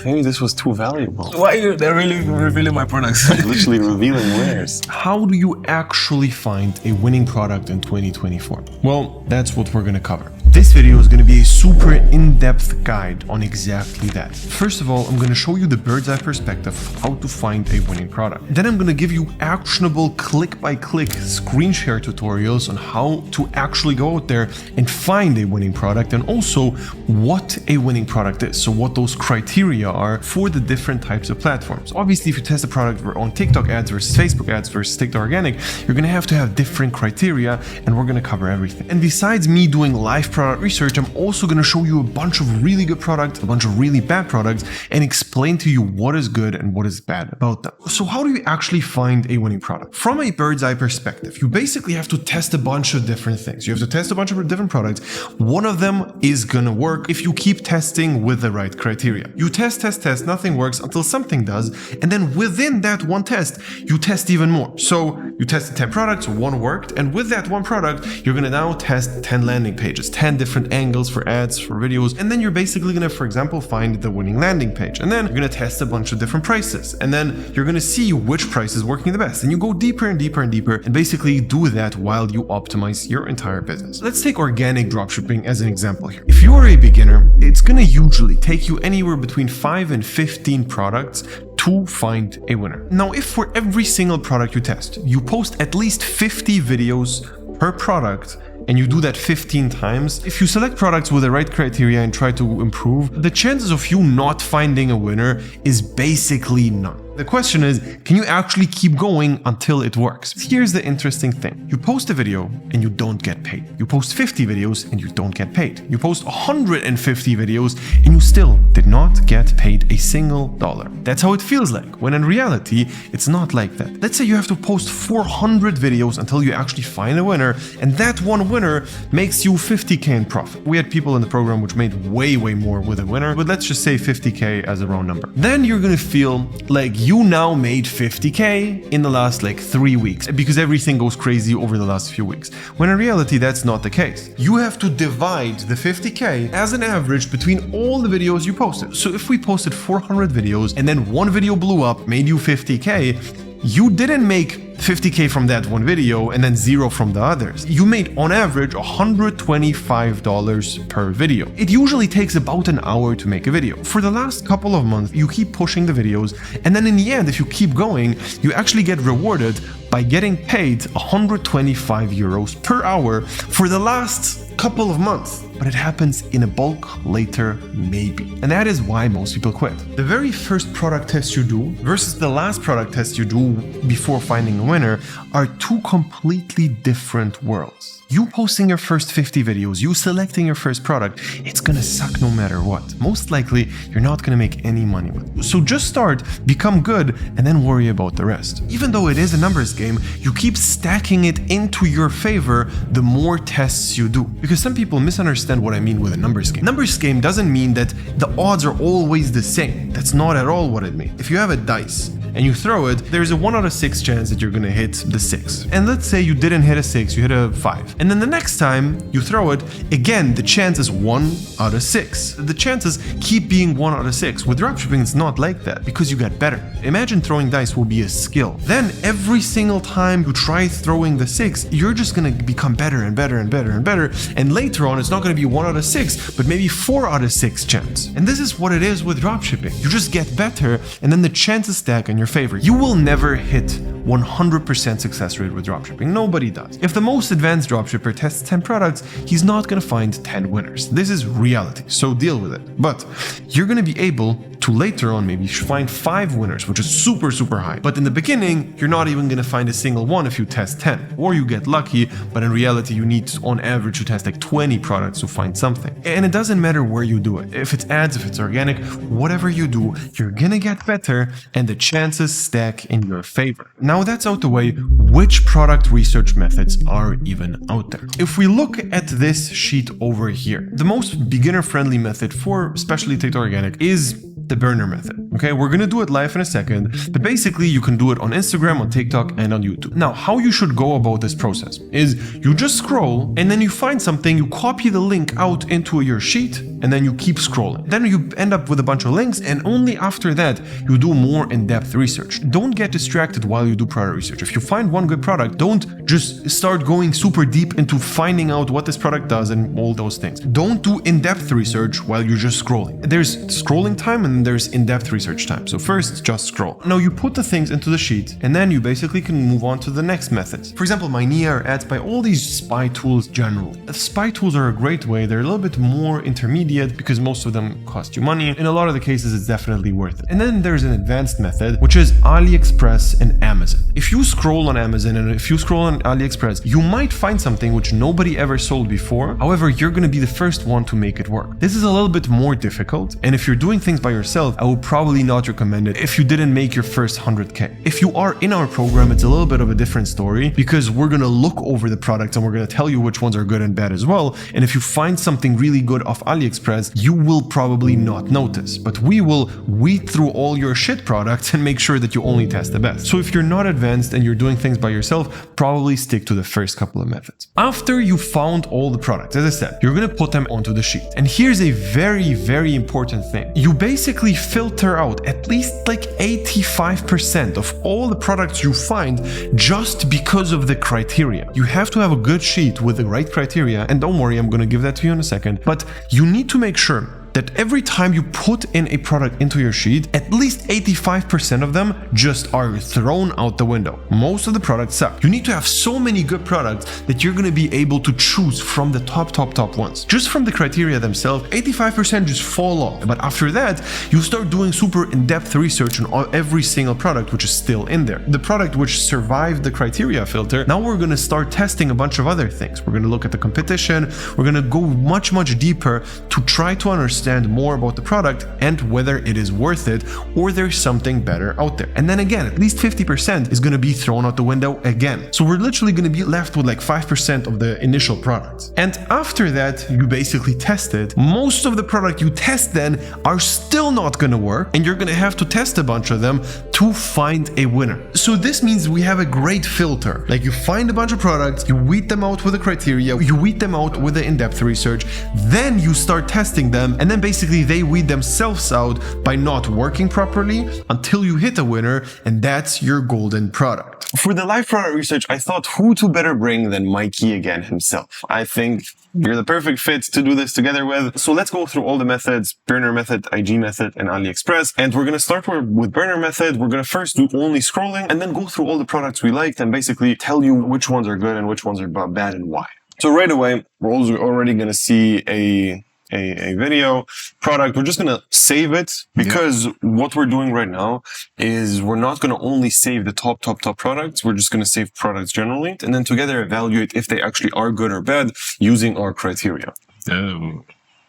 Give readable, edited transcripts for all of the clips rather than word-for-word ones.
Maybe this was too valuable. Why are you really revealing my products? Literally revealing wares. How do you actually find a winning product in 2024? Well, that's what we're gonna cover. This video is gonna be a super in-depth guide on exactly that. First of all, I'm gonna show you the bird's eye perspective of how to find a winning product. Then I'm gonna give you actionable click-by-click screen share tutorials on how to actually go out there and find a winning product, and also what a winning product is. So what those criteria are for the different types of platforms. Obviously, if you test a product on TikTok ads versus Facebook ads versus TikTok organic, you're gonna have to have different criteria, and we're gonna cover everything. And besides me doing live product research, I'm also gonna show you a bunch of really good products, a bunch of really bad products, and explain to you what is good and what is bad about them. So how do you actually find a winning product? From a bird's eye perspective, you basically have to test a bunch of different things. You have to test a bunch of different products. One of them is gonna work if you keep testing with the right criteria. You test, nothing works until something does, and then within that one test, you test even more. So you tested 10 products, one worked, and with that one product, you're gonna now test 10 landing pages, 10 different angles for ads, for videos, and then you're basically gonna, for example, find the winning landing page, and then you're gonna test a bunch of different prices, and then you're gonna see which price is working the best, and you go deeper and deeper and deeper, and basically do that while you optimize your entire business. Let's take organic dropshipping as an example here. If you are a beginner, it's gonna usually take you anywhere between 5 and 15 products to find a winner. Now, if for every single product you test, you post at least 50 videos per product, and you do that 15 times, if you select products with the right criteria and try to improve, the chances of you not finding a winner is basically none. The question is, can you actually keep going until it works? Here's the interesting thing. You post a video and you don't get paid. You post 50 videos and you don't get paid. You post 150 videos and you still did not get paid a single dollar. That's how it feels like, when in reality, it's not like that. Let's say you have to post 400 videos until you actually find a winner, and that one winner makes you 50K in profit. We had people in the program which made way more with a winner, but let's just say 50K as a round number. Then you're gonna feel like you now made 50K in the last 3 weeks because everything goes crazy over the last few weeks. When in reality, that's not the case. You have to divide the 50K as an average between all the videos you posted. So if we posted 400 videos and then one video blew up, made you 50K, you didn't make 50K from that one video and then 0 from the others. You made on average $125 per video. It usually takes about an hour to make a video. For the last couple of months, you keep pushing the videos, and then in the end, if you keep going, you actually get rewarded by getting paid 125 euros per hour for the last couple of months. But it happens in a bulk later, maybe. And that is why most people quit. The very first product test you do versus the last product test you do before finding a winner are two completely different worlds. You posting your first 50 videos, you selecting your first product, it's gonna suck no matter what. Most likely, you're not gonna make any money with it. So just start, become good, and then worry about the rest. Even though it is a numbers game, you keep stacking it into your favor the more tests you do. Because some people misunderstand what I mean with a numbers game. Numbers game doesn't mean that the odds are always the same. That's not at all what it means. If you have a dice, and you throw it, there's a 1 out of 6 chance that you're gonna hit the 6. And let's say you didn't hit a 6, you hit a 5. And then the next time you throw it, again, the chance is 1 out of 6. The chances keep being 1 out of 6. With dropshipping, it's not like that because you got better. Imagine throwing dice will be a skill. Then every single time you try throwing the 6, you're just gonna become better and better and better and better. And later on, it's not gonna be 1 out of 6, but maybe 4 out of 6 chance. And this is what it is with dropshipping. You just get better, and then the chances stack in your favor. You will never hit 100% success rate with dropshipping. Nobody does. If the most advanced dropshipper tests 10 products, he's not gonna find 10 winners. This is reality, so deal with it. But you're gonna be able to later on maybe find 5 winners, which is super high. But in the beginning, you're not even gonna find a single one if you test 10. Or you get lucky, but in reality, you need on average to test 20 products to find something. And it doesn't matter where you do it. If it's ads, if it's organic, whatever you do, you're gonna get better and the chances stack in your favor. Now that's out the way, which product research methods are even out there? If we look at this sheet over here, the most beginner-friendly method for especially TikTok organic is the burner method. Okay, we're gonna do it live in a second, but basically you can do it on Instagram, on TikTok, and on YouTube. Now, how you should go about this process is you just scroll and then you find something, you copy the link out into your sheet, and then you keep scrolling. Then you end up with a bunch of links, and only after that you do more in-depth research. Don't get distracted while you do product research. If you find one good product, don't just start going super deep into finding out what this product does and all those things. Don't do in-depth research while you're just scrolling. There's scrolling time and there's in-depth research time. So first, just scroll. Now you put the things into the sheet, and then you basically can move on to the next methods. For example, Mynea or ads by all these spy tools generally. Spy tools are a great way. They're a little bit more intermediate because most of them cost you money. In a lot of the cases, it's definitely worth it. And then there's an advanced method, which is AliExpress and Amazon. If you scroll on Amazon and if you scroll on AliExpress, you might find something which nobody ever sold before. However, you're going to be the first one to make it work. This is a little bit more difficult. And if you're doing things by yourself, I would probably not recommend it if you didn't make your first 100K. If you are in our program, it's a little bit of a different story because we're going to look over the products and we're going to tell you which ones are good and bad as well. And if you find something really good off AliExpress, you will probably not notice, but we will weed through all your shit products and make sure that you only test the best. So if you're not advanced and you're doing things by yourself, probably stick to the first couple of methods. After you found all the products, as I said, you're going to put them onto the sheet. And here's a very, very important thing. You basically filter out at least like 85% of all the products you find just because of the criteria. You have to have a good sheet with the right criteria. And don't worry, I'm going to give that to you in a second. But you need to make sure that every time you put in a product into your sheet, at least 85% of them just are thrown out the window. Most of the products suck. You need to have so many good products that you're going to be able to choose from the top ones. Just from the criteria themselves, 85% just fall off. But after that, you start doing super in-depth research on every single product which is still in there. The product which survived the criteria filter, now we're going to start testing a bunch of other things. We're going to look at the competition. We're going to go much deeper to try to understand more about the product and whether it is worth it or there's something better out there. And then again, at least 50% is going to be thrown out the window again. So we're literally going to be left with like 5% of the initial products. And after that, you basically test it. Most of the product you test then are still not going to work, and you're going to have to test a bunch of them to find a winner. So this means we have a great filter. Like you find a bunch of products, you weed them out with the criteria, you weed them out with the in-depth research, then you start testing them, and then basically they weed themselves out by not working properly until you hit a winner, and that's your golden product. For the live product research, I thought who to better bring than Mikey Again himself. I think you're the perfect fit to do this together with. So let's go through all the methods: burner method, IG method, and AliExpress. And we're going to start with burner method. We're going to first do only scrolling and then go through all the products we liked and basically tell you which ones are good and which ones are bad and why. So right away, we're already going to see a video product. We're just going to save it because what we're doing right now is we're not going to only save the top products. We're just going to save products generally and then together evaluate if they actually are good or bad using our criteria.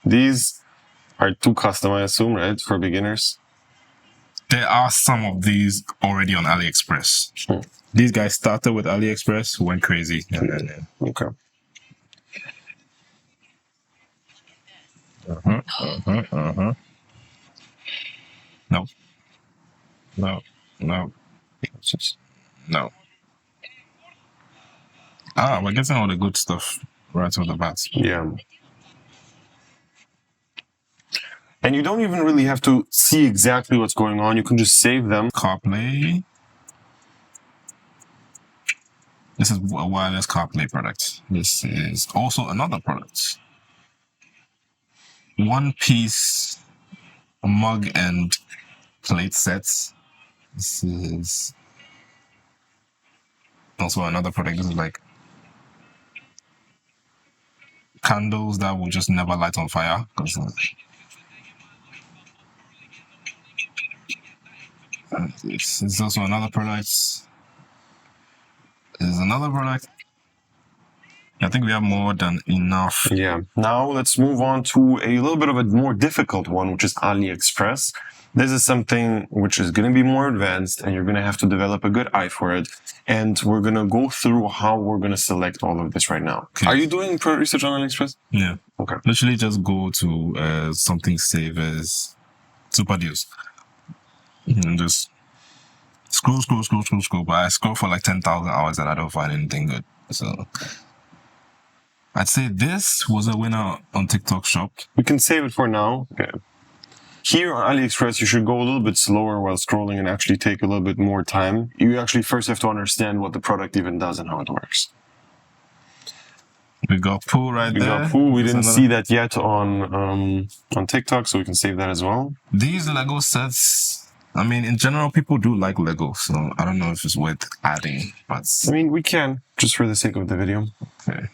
These are too custom, I assume, right? For beginners. There are some of these already on AliExpress. These guys started with AliExpress, went crazy. Okay. No. We're getting all the good stuff right off the bat. Yeah. And you don't even really have to see exactly what's going on. You can just save them. CarPlay. This is a wireless CarPlay product. This is also another product. One piece mug and plate sets. This is also another product. This is like candles that will just never light on fire. This is also another product. There's another product. I think we have more than enough. Yeah. Now let's move on to a little bit of a more difficult one, which is AliExpress. This is something which is going to be more advanced and you're going to have to develop a good eye for it. And we're going to go through how we're going to select all of this right now. Okay. Are you doing product research on AliExpress? Yeah. Okay. Literally just go to something safe as Super Deals. And just scroll. But I scroll for like 10,000 hours and I don't find anything good. So I'd say this was a winner on TikTok Shop. We can save it for now. Okay. Here on AliExpress, you should go a little bit slower while scrolling and actually take a little bit more time. You actually first have to understand what the product even does and how it works. We got Pooh right there. We got Pooh. We didn't see that yet on TikTok, so we can save that as well. These Lego sets, I mean, in general, people do like Lego, so I don't know if it's worth adding, but... I mean, we can, just for the sake of the video. Okay.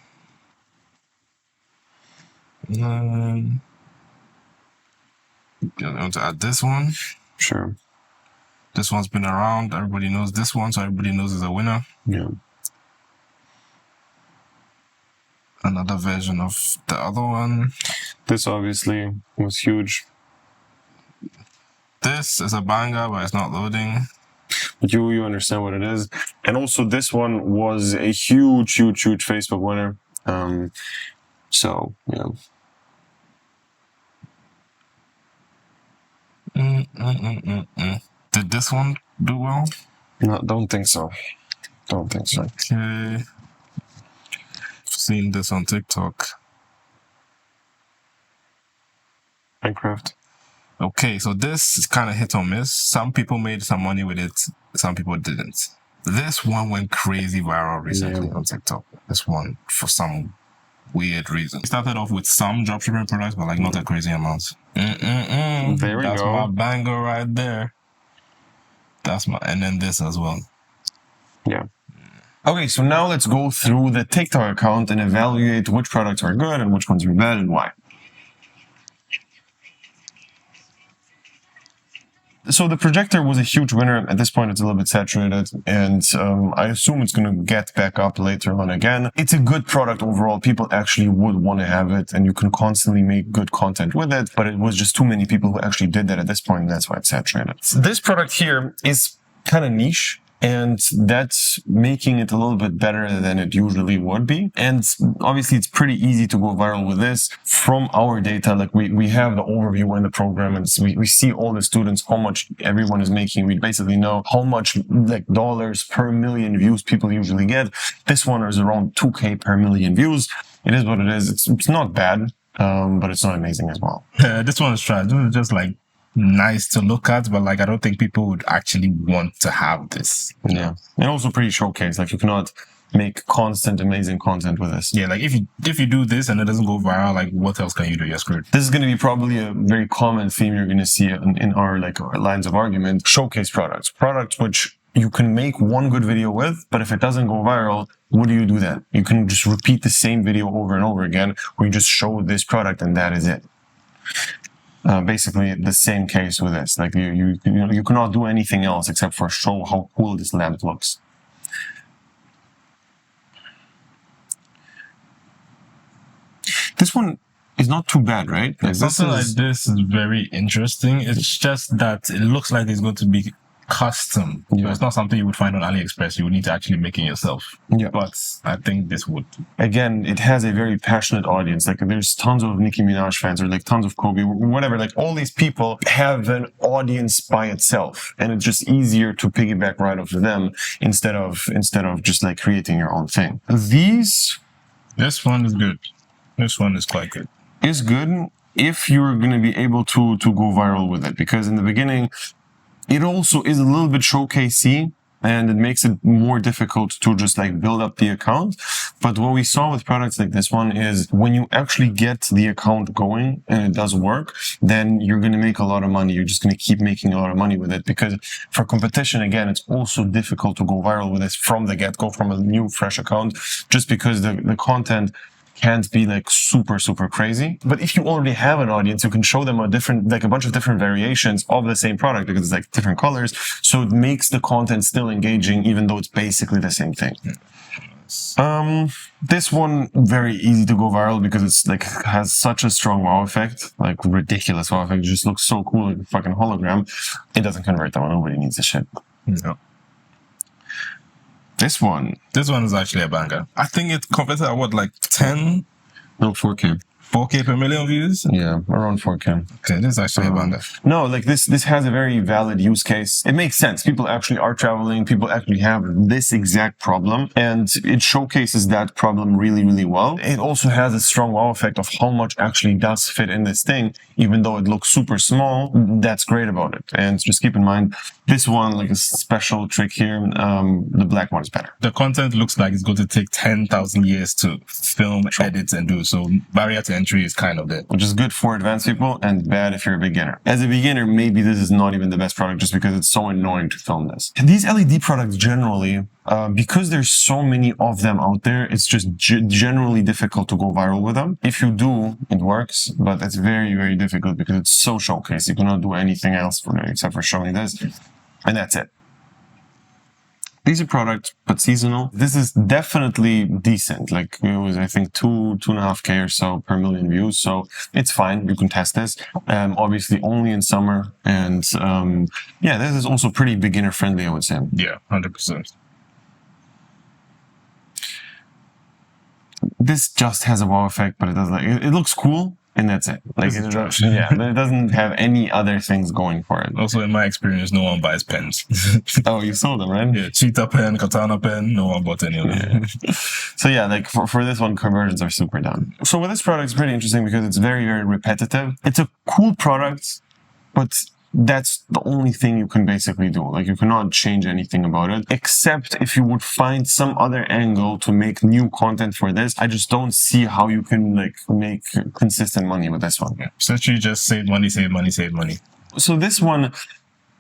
I want to add this one. Sure. This one's been around. Everybody knows this one, so everybody knows it's a winner. Yeah. Another version of the other one. This obviously was huge. This is a banger, but it's not loading. But you understand what it is. And also this one was a huge Facebook winner. So, yeah. Did this one do well? No, don't think so. Don't think so. Okay. Seen this on TikTok. Minecraft. Okay, so this is kind of hit or miss. Some people made some money with it, some people didn't. This one went crazy viral recently on TikTok. This one, for some weird reason. It started off with some dropshipping products, but like not a crazy amount. There we That's go. my banger right there. And then this as well. Yeah. Okay, so now let's go through the TikTok account and evaluate which products are good and which ones are bad and why. So the projector was a huge winner. At this point, it's a little bit saturated, and I assume it's going to get back up later on again. It's a good product overall. People actually would want to have it, and you can constantly make good content with it, but it was just too many people who actually did that at this point, and that's why it's saturated. So this product here is kind of niche, and that's making it a little bit better than it usually would be. And obviously it's pretty easy to go viral with this. From our data, like we have the overview in the program, and we see all the students, how much everyone is making. We basically know how much like dollars per million views people usually get. This one is around 2K per million views. It is what it is. It's not bad, but it's not amazing as well. This one is trash. This is just like nice to look at, but like I don't think people would actually want to have this. Yeah, and also pretty showcase. Like you cannot make constant amazing content with this. Yeah, like if you do this and it doesn't go viral, like what else can you do? You're screwed. This is going to be probably a very common theme you're going to see in our lines of argument. Showcase products which you can make one good video with, but if it doesn't go viral, what do you do then? You can just repeat the same video over and over again, where you just show this product and that is it. Basically the same case with this. Like you cannot do anything else except for show how cool this lamp looks. This one is not too bad, right? Like Something like this is very interesting. It's just that it looks like it's going to be custom. Yeah. So it's not something you would find on AliExpress. You would need to actually make it yourself. Yeah. But I think this would. Again, it has a very passionate audience. Like there's tons of Nicki Minaj fans, or like tons of Kobe, whatever. Like all these people have an audience by itself, and it's just easier to piggyback right off of them instead of just like creating your own thing. This one is good. This one is quite good. Is good if you're going to be able to go viral with it, because in the beginning, it also is a little bit showcasey, and it makes it more difficult to just like build up the account. But what we saw with products like this one is when you actually get the account going and it does work, then you're going to make a lot of money. You're just going to keep making a lot of money with it, because for competition, again, it's also difficult to go viral with this from the get-go, from a new fresh account, just because the content can't be like super crazy. But if you already have an audience, you can show them a bunch of different variations of the same product, because it's like different colors, so it makes the content still engaging even though it's basically the same thing. This one very easy to go viral because it's like has such a strong wow effect, like ridiculous wow effect. It just looks so cool, like a fucking hologram. It doesn't convert though. Nobody needs this shit. No. This one is actually a banger. I think it converted at what, like 10? No, 4K. 4K per million views? Yeah, around 4K. Okay, this is actually a banger. No, like this has a very valid use case. It makes sense. People actually are traveling. People actually have this exact problem, and it showcases that problem really, really well. It also has a strong wow effect of how much actually does fit in this thing, even though it looks super small. That's great about it. And just keep in mind, this one, like a special trick here, the black one is better. The content looks like it's going to take 10,000 years to film, edit, and do. So barrier to entry is kind of there. Which is good for advanced people and bad if you're a beginner. As a beginner, maybe this is not even the best product just because it's so annoying to film this. These LED products generally, because there's so many of them out there, it's just generally difficult to go viral with them. If you do, it works, but it's very, very difficult because it's so showcased. You cannot do anything else for it except for showing this, and that's it. Decent product, but seasonal. This is definitely decent. Like it was, I think, 2.5K or so per million views. So it's fine. You can test this. Obviously only in summer. And yeah, this is also pretty beginner friendly, I would say. Yeah, 100%. This just has a wow effect, but it doesn't. Like, it looks cool. And that's it. Like it doesn't have any other things going for it. Also, in my experience, no one buys pens. Oh, you sold them, right? Yeah, cheetah pen, katana pen, no one bought any of them. Yeah. So yeah, like for this one, conversions are super down. So with this product, it's pretty interesting because it's very, very repetitive. It's a cool product, but that's the only thing you can basically do. Like you cannot change anything about it, except if you would find some other angle to make new content for this. I just don't see how you can like make consistent money with this one. Yeah. Essentially just save money, save money, save money. So this one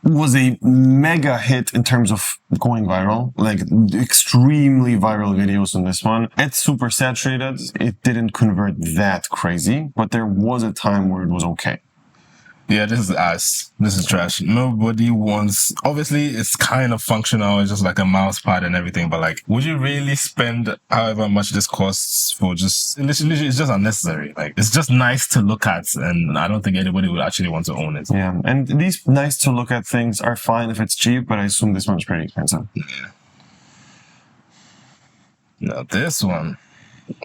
was a mega hit in terms of going viral, like extremely viral videos on this one. It's super saturated. It didn't convert that crazy, but there was a time where it was okay. Yeah, this is ass. This is trash. Nobody wants... Obviously, it's kind of functional. It's just like a mouse pad and everything. But like, would you really spend however much this costs for just... Literally, it's just unnecessary. Like, it's just nice to look at. And I don't think anybody would actually want to own it. Yeah, and these nice to look at things are fine if it's cheap. But I assume this one's pretty expensive. Yeah. Now, this one...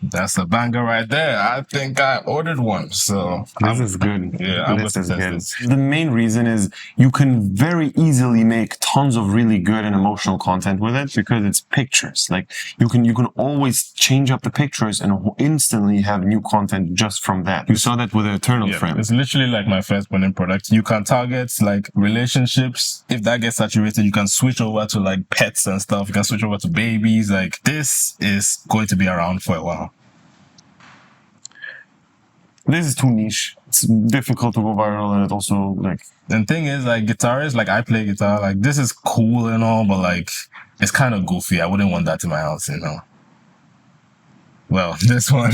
That's a banger right there. I think I ordered one, so this is good. Yeah, this is good. The main reason is you can very easily make tons of really good and emotional content with it because it's pictures. Like you can always change up the pictures and instantly have new content just from that. You saw that with the Eternal frame. It's literally like my first winning product. You can target like relationships. If that gets saturated, you can switch over to like pets and stuff. You can switch over to babies. Like this is going to be around for a while. This is too niche. It's difficult to go viral, and it also like... The thing is, like, guitarists, like, I play guitar, like, this is cool and all, but, like, it's kind of goofy. I wouldn't want that in my house, you know? Well, this one...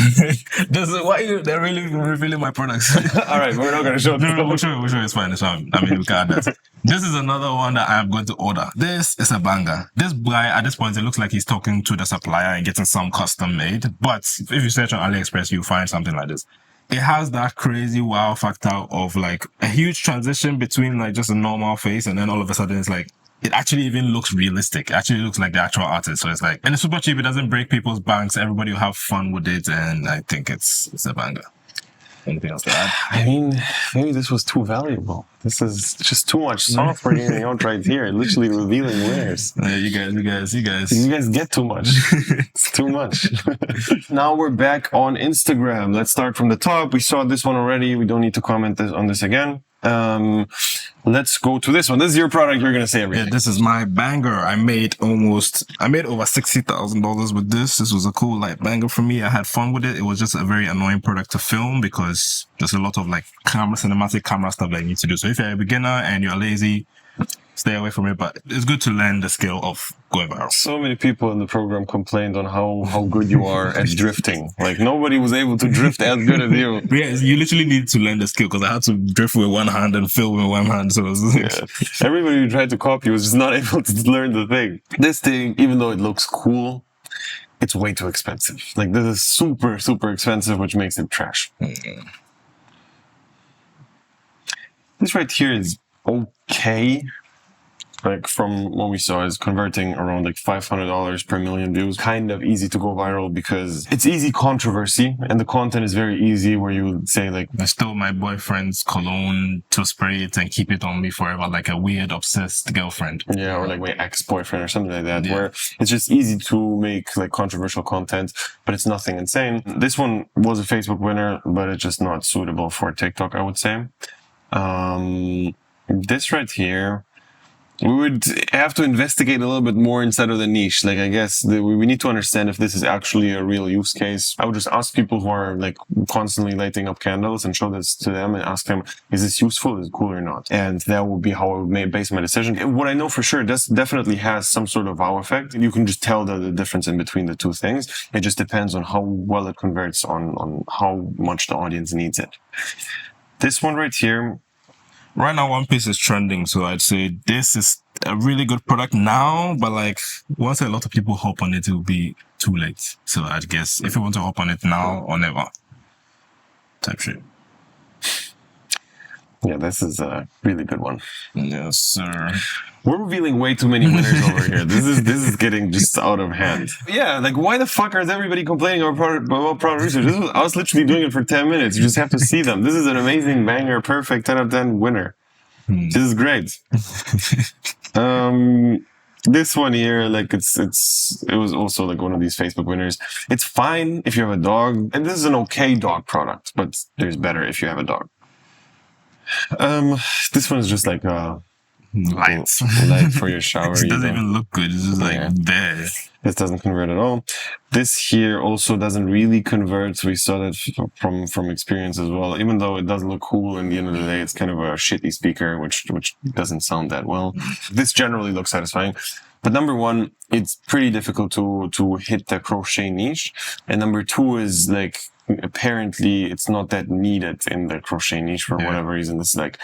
They're really revealing my products. Alright, we're not going to show it. No, we'll show you. It's fine. It's fine. I mean, we can add that. This is another one that I'm going to order. This is a banger. This guy, at this point, it looks like he's talking to the supplier and getting some custom made. But if you search on AliExpress, you'll find something like this. It has that crazy wow factor of like a huge transition between like just a normal face and then all of a sudden it's like, it actually even looks realistic. It actually looks like the actual artist. So it's like, and it's super cheap. It doesn't break people's banks. Everybody will have fun with it. And I think it's a banger. Anything else to add? I mean, maybe this was too valuable. This is just too much software getting out right here. Literally revealing wares. Yeah, you guys get too much. It's too much. Now we're back on Instagram. Let's start from the top. We saw this one already. We don't need to comment on this again. Let's go to this one. This is your product. You're going to say everything. Yeah, this is my banger. I made over $60,000 with this. This was a cool like banger for me. I had fun with it. It was just a very annoying product to film because there's a lot of like cinematic camera stuff that you need to do. So if you're a beginner and you're lazy, stay away from it, but it's good to learn the skill of going viral. So many people in the program complained on how good you are at drifting. Like nobody was able to drift as good as you. Yeah, you literally need to learn the skill because I had to drift with one hand and film with one hand. So it was everybody who tried to copy was just not able to learn the thing. This thing, even though it looks cool, it's way too expensive. Like this is super, super expensive, which makes it trash. Mm-hmm. This right here is okay. like from what we saw, is converting around like $500 per million views. Kind of easy to go viral because it's easy controversy and the content is very easy, where you would say like, I stole my boyfriend's cologne to spray it and keep it on me forever, like a weird obsessed girlfriend. yeah, or like my ex-boyfriend or something like that, where it's just easy to make like controversial content, but it's nothing insane. This one was a Facebook winner, but it's just not suitable for TikTok, I would say. This right here, we would have to investigate a little bit more inside of the niche. Like, I guess we need to understand if this is actually a real use case. I would just ask people who are like constantly lighting up candles and show this to them and ask them, is this useful? Is it cool or not? And that would be how I would base my decision. What I know for sure, this definitely has some sort of wow effect. You can just tell the difference in between the two things. It just depends on how well it converts, on how much the audience needs it. This one right here, right now, One Piece is trending, so I'd say this is a really good product now, but like once a lot of people hop on it, it will be too late. So I guess if you want to hop on it now or never, type shit. Yeah, this is a really good one. Yes, sir. We're revealing way too many winners over here. This is getting just out of hand. Yeah, like why the fuck is everybody complaining about product research? I was literally doing it for 10 minutes. You just have to see them. This is an amazing banger, perfect 10 out of 10 winner. This is great. This one here, like it was also like one of these Facebook winners. It's fine if you have a dog, and this is an okay dog product, but there's better if you have a dog. This one is just like light for your shower. It doesn't even look good. It's just like there. This doesn't convert at all. This here also doesn't really convert. We saw that from experience as well. Even though it does look cool, in the end of the day, it's kind of a shitty speaker, which doesn't sound that well. This generally looks satisfying. But number one, it's pretty difficult to hit the crochet niche. And number two is like, apparently it's not that needed in the crochet niche for whatever reason. It's like,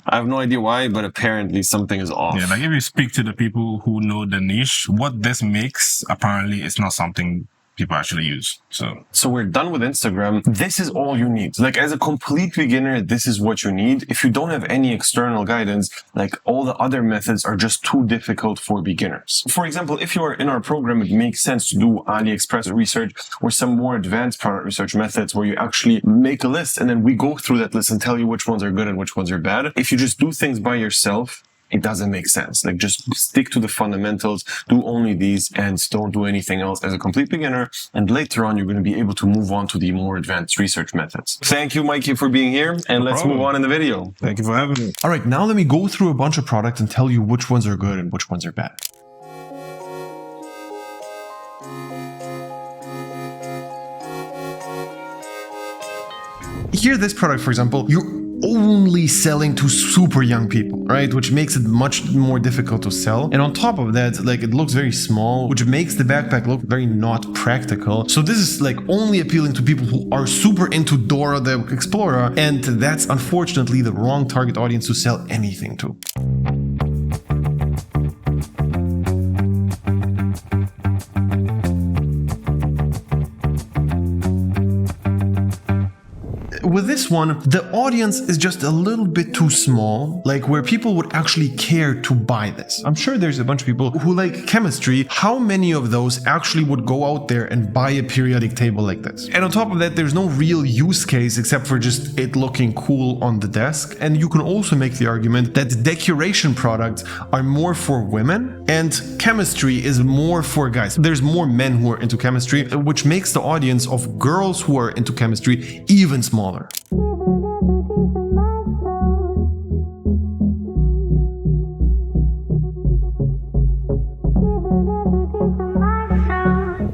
I have no idea why, but apparently something is off. Yeah, like if you speak to the people who know the niche, what this makes, apparently it's not something people actually use. So we're done with Instagram. This is all you need. Like as a complete beginner, this is what you need. If you don't have any external guidance, like all the other methods are just too difficult for beginners. For example, if you are in our program, it makes sense to do AliExpress research or some more advanced product research methods where you actually make a list and then we go through that list and tell you which ones are good and which ones are bad. If you just do things by yourself, it doesn't make sense. Like just stick to the fundamentals, do only these and don't do anything else as a complete beginner. And later on, you're going to be able to move on to the more advanced research methods. Thank you, Mikey, for being here. And let's move on in the video. Thank you for having me. All right, now let me go through a bunch of products and tell you which ones are good and which ones are bad. Here, this product, for example, you're only selling to super young people, right? Which makes it much more difficult to sell. And on top of that, like it looks very small, which makes the backpack look very not practical. So this is like only appealing to people who are super into Dora the Explorer. And that's unfortunately the wrong target audience to sell anything to. With this one, the audience is just a little bit too small, like where people would actually care to buy this. I'm sure there's a bunch of people who like chemistry. How many of those actually would go out there and buy a periodic table like this? And on top of that, there's no real use case except for just it looking cool on the desk. And you can also make the argument that decoration products are more for women and chemistry is more for guys. There's more men who are into chemistry, which makes the audience of girls who are into chemistry even smaller.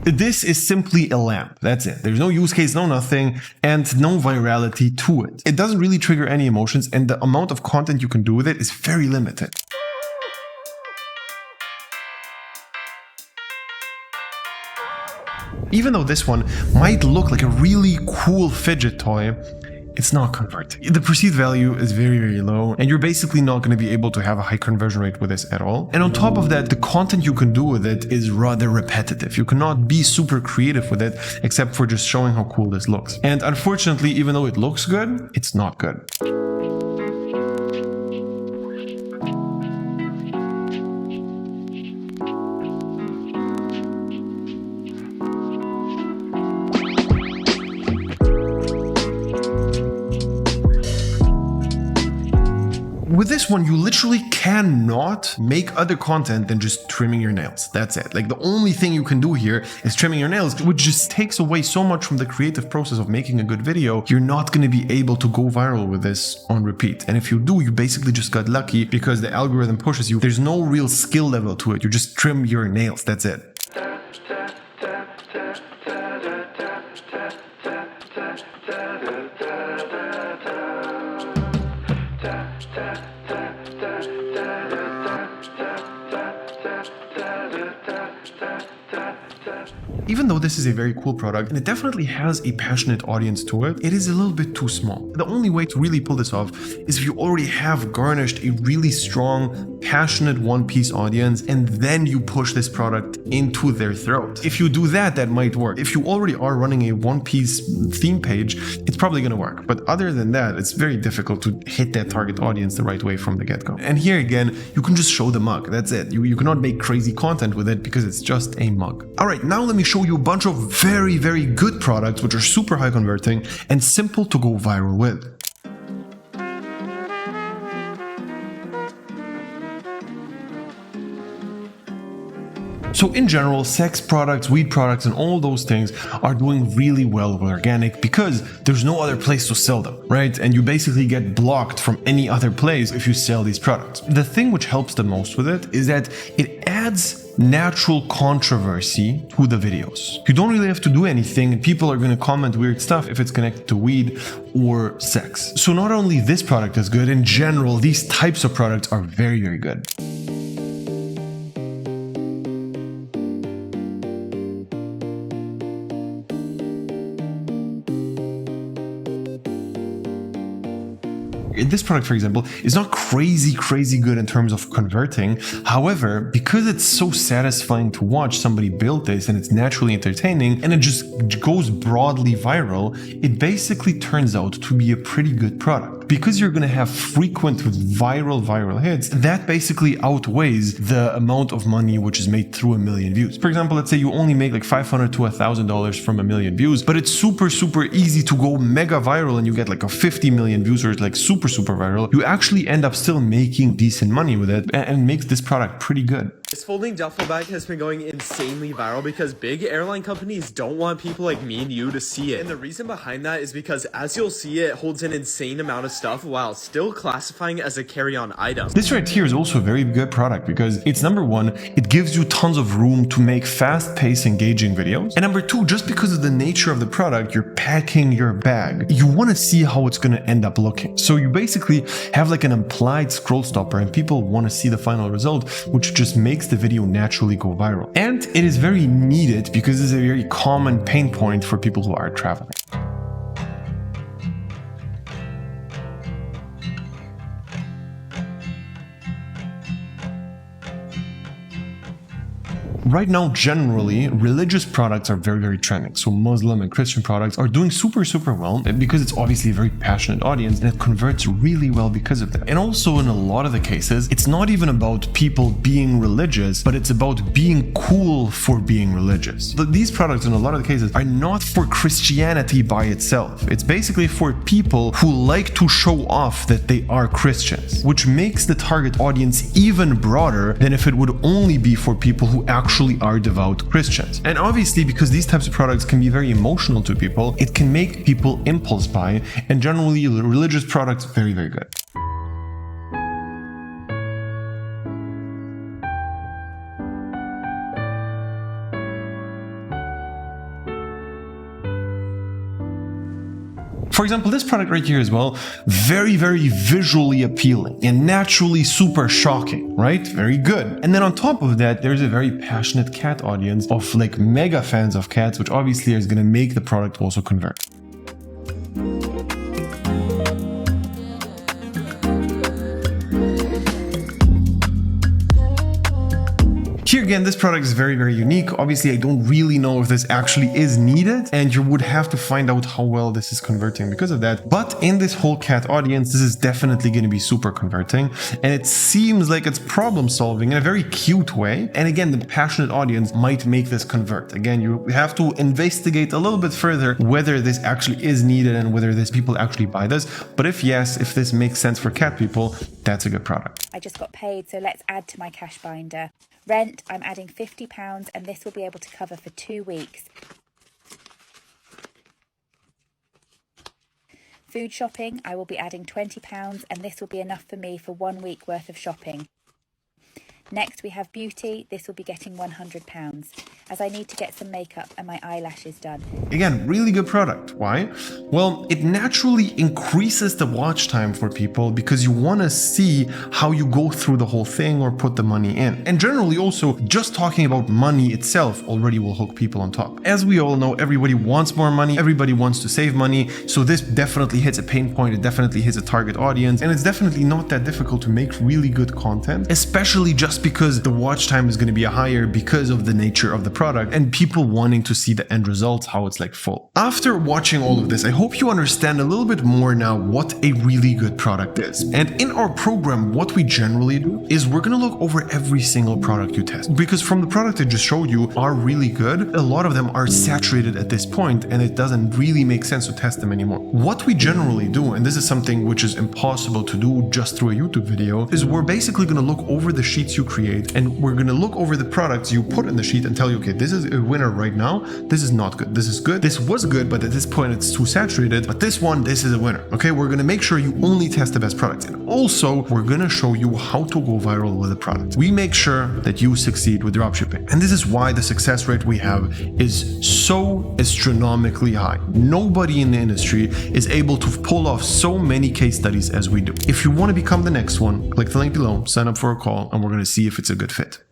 This is simply a lamp. That's it. There's no use case, no nothing, and no virality to it. It doesn't really trigger any emotions, and the amount of content you can do with it is very limited. Even though this one might look like a really cool fidget toy, it's not converting. The perceived value is very, very low, and you're basically not going to be able to have a high conversion rate with this at all. And on top of that, the content you can do with it is rather repetitive. You cannot be super creative with it, except for just showing how cool this looks. And unfortunately, even though it looks good, it's not good. this one, you literally cannot make other content than just trimming your nails. That's it. Like the only thing you can do here is trimming your nails, which just takes away so much from the creative process of making a good video. You're not going to be able to go viral with this on repeat. And if you do, you basically just got lucky because the algorithm pushes you. There's no real skill level to it. You just trim your nails. That's it. Even though this is a very cool product and it definitely has a passionate audience to it, it is a little bit too small. The only way to really pull this off is if you already have garnished a really strong, passionate one-piece audience and then you push this product into their throat. If you do that, that might work. If you already are running a one-piece theme page, it's probably going to work. But other than that, it's very difficult to hit that target audience the right way from the get-go. And here again, you can just show the mug. That's it. You cannot make crazy content with it because it's just a mug. All right, now let me show you a bunch of very, very good products which are super high converting and simple to go viral with. So in general, sex products, weed products, and all those things are doing really well with organic because there's no other place to sell them, right? And you basically get blocked from any other place if you sell these products. The thing which helps the most with it is that it adds natural controversy to the videos. You don't really have to do anything and people are going to comment weird stuff if it's connected to weed or sex. So not only this product is good, in general, these types of products are very, very good. This product, for example, is not crazy good in terms of converting. However, because it's so satisfying to watch somebody build this and it's naturally entertaining and it just goes broadly viral, it basically turns out to be a pretty good product. Because you're going to have frequent viral hits, that basically outweighs the amount of money which is made through 1 million views. For example, let's say you only make like $500 to $1,000 from 1 million views, but it's super easy to go mega viral and you get like a 50 million views or it's like super viral. You actually end up still making decent money with it and makes this product pretty good. This folding duffel bag has been going insanely viral because big airline companies don't want people like me and you to see it. And the reason behind that is because, as you'll see, it holds an insane amount of stuff while still classifying as a carry-on item. This right here is also a very good product because it's number one, it gives you tons of room to make fast-paced, engaging videos. And number two, just because of the nature of the product, you're packing your bag. You want to see how it's going to end up looking. So you basically have like an implied scroll stopper and people want to see the final result, which just makes the video naturally go viral. And it is very needed because it's a very common pain point for people who are traveling. Right now, generally, religious products are very trending. So Muslim and Christian products are doing super well because it's obviously a very passionate audience and it converts really well because of that. And also in a lot of the cases, it's not even about people being religious, but it's about being cool for being religious. These products in a lot of the cases are not for Christianity by itself. It's basically for people who like to show off that they are Christians, which makes the target audience even broader than if it would only be for people who actually are devout Christians. And obviously, because these types of products can be very emotional to people, it can make people impulse buy, and generally religious products very good. For example, this product right here as well, very visually appealing and naturally super shocking, right? Very good. And then on top of that, there's a very passionate cat audience of like mega fans of cats, which obviously is going to make the product also convert. Here again, this product is very, very unique. Obviously, I don't really know if this actually is needed, and you would have to find out how well this is converting because of that. But in this whole cat audience, this is definitely going to be super converting, and it seems like it's problem solving in a very cute way. And again, the passionate audience might make this convert. Again, you have to investigate a little bit further whether this actually is needed and whether these people actually buy this. But if yes, if this makes sense for cat people, that's a good product. I just got paid, so let's add to my cash binder. Rent, I'm adding £50, and this will be able to cover for 2 weeks. Food shopping, I will be adding £20, and this will be enough for me for 1 week worth of shopping. Next, we have beauty. This will be getting £100, as I need to get some makeup and my eyelashes done. Again, really good product. Why? Well, it naturally increases the watch time for people because you want to see how you go through the whole thing or put the money in. And generally also, just talking about money itself already will hook people on top. As we all know, everybody wants more money, everybody wants to save money, so this definitely hits a pain point, it definitely hits a target audience, and it's definitely not that difficult to make really good content, especially just because the watch time is going to be higher because of the nature of the product and people wanting to see the end results, how it's like full. After watching all of this, I hope you understand a little bit more now what a really good product is. And in our program, what we generally do is we're going to look over every single product you test, because from the product I just showed you are really good, a lot of them are saturated at this point and it doesn't really make sense to test them anymore. What we generally do, and this is something which is impossible to do just through a YouTube video, is we're basically going to look over the sheets you create and we're going to look over the products you put in the sheet and tell you, okay, this is a winner right now, this is not good, this is good, this was good, but at this point it's too saturated, but this one, this is a winner. Okay, we're going to make sure you only test the best products, and also we're going to show you how to go viral with a product. We make sure that you succeed with dropshipping, and this is why the success rate we have is so astronomically high. Nobody in the industry is able to pull off so many case studies as we do. If you want to become the next one, click the link below, sign up for a call, and we're going to see if it's a good fit.